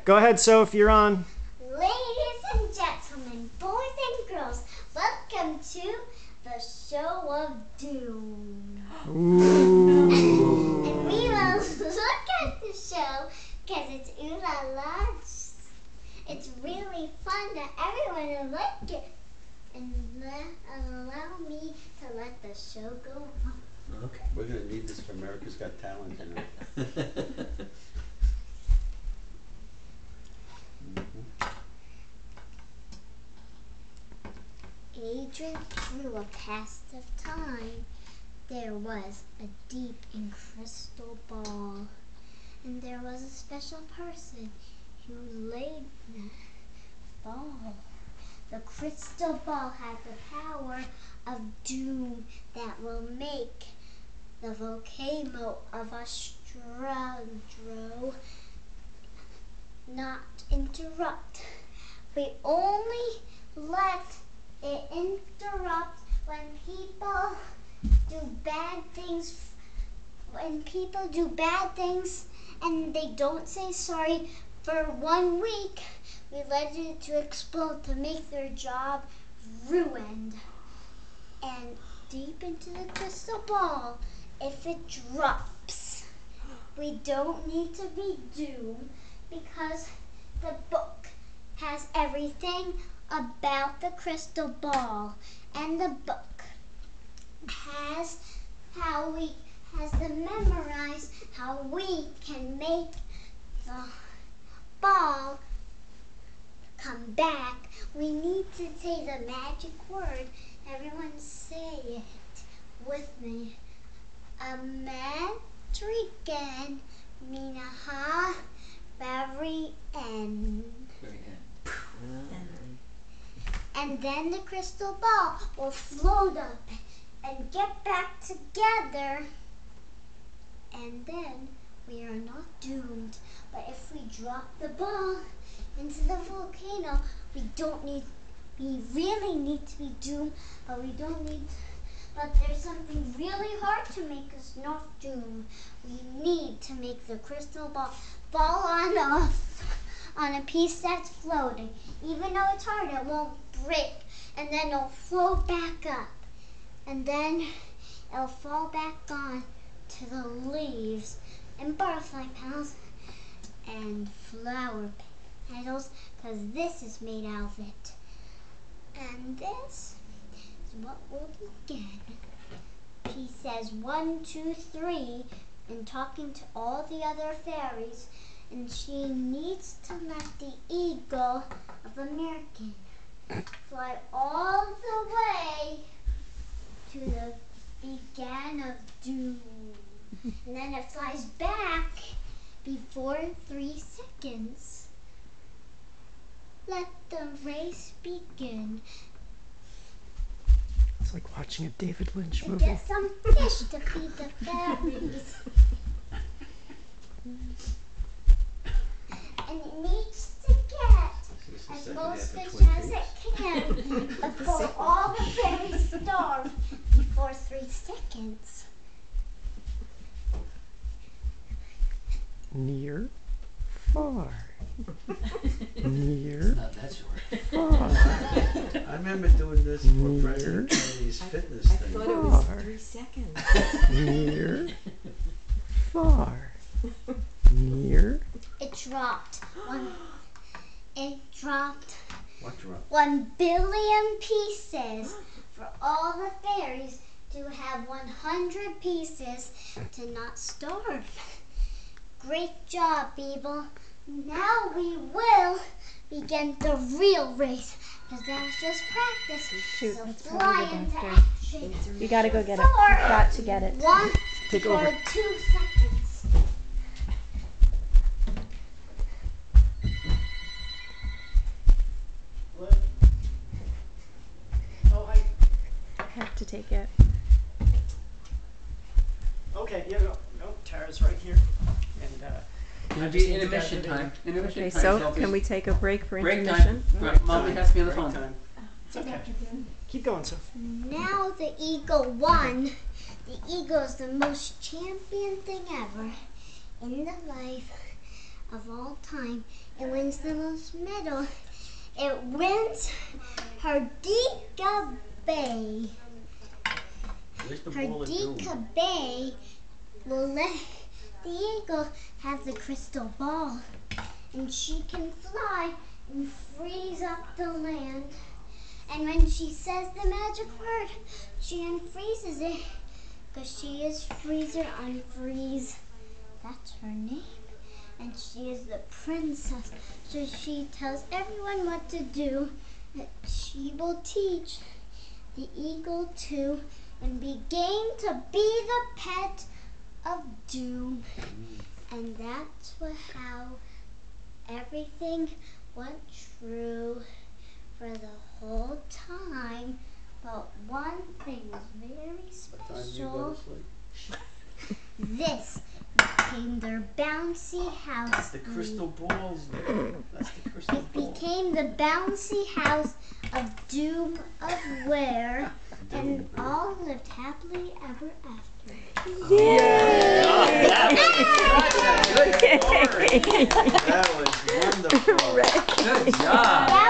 Go ahead, Soph, you're on. Ladies and gentlemen, boys and girls, welcome to the show of doom. Ooh. And we will look at the show because it's ooh la la. It's really fun that everyone will like it. And allow me to let the show go on. Okay. We're going to need this for America's Got Talent tonight. Adrian through a past of time, there was a deep and crystal ball, and there was a special person who laid the ball. The crystal ball had the power of doom that will make the volcano of Australia not interrupt. We only let it interrupt when people do bad things. When people do bad things and they don't say sorry for 1 week, we let it to explode to make their job ruined. And deep into the crystal ball, if it drops, we don't need to be doomed because the book has everything about the crystal ball, and the book has to memorize how we can make the ball come back. We need to say the magic word. Everyone say it with me. American Minaha very end. Very good. And then the crystal ball will float up and get back together. And then we are not doomed. But if we drop the ball into the volcano, we really need to be doomed, but we don't need. But there's something really hard to make us not doomed. We need to make the crystal ball fall on a piece that's floating. Even though it's hard, it won't break, and then it'll float back up, and then it'll fall back on to the leaves and butterfly petals and flower petals, because this is made out of it. And this is what will begin. He says 1, 2, 3, and talking to all the other fairies, and she needs to let the eagle of American fly all the way to the beginning of doom. And then it flies back before 3 seconds. Let the race begin. It's like watching a David Lynch And movie. get some fish to feed the fairies. And it needs to get as most fish as it can before all the fairies starve before 3 seconds. Near, far. Near, Not that short. far. I remember doing this for Near. President Kennedy's fitness I thing. thought it was Far. 3 seconds. Near, far. Near. It dropped. It dropped What drop? 1 billion pieces for all the fairies to have 100 pieces to not starve. Great job, people. Now we will begin the real race, because that was just practice. Shoot, So that's fly probably into the action. You gotta go get it. Four. You've got to get it. 1 Take for over. 2 seconds. What? Oh, I have to take it. okay, yeah, no, Tara's right here. And, It'll be intermission time. Intermission Okay, time. so Sophie. can we take a break for Break intermission? time. Right, Mommy has me on the break phone. time. It's okay. Keep going, Soph. Now the eagle won. The eagle is the most champion thing ever in the life of all time. It wins the most medal. It wins her Dika Bay. Where's the Her ball of doom? Dika Bay will let the eagle have the crystal ball. And she can fly and freeze up the land. And when she says the magic word, she unfreezes it. Because she is Freezer Unfreeze. That's her name. And she is the princess. So she tells everyone what to do. She will teach the eagle to and be game to be the pet of doom. And that's how everything went true for the whole time. But one thing was very What time do you go special. to sleep? This became their bouncy house. That's the crystal balls there. That's the crystal It ball. became the bouncy house of doom of where, and Doom. all lived happily ever after. That was wonderful. Good job.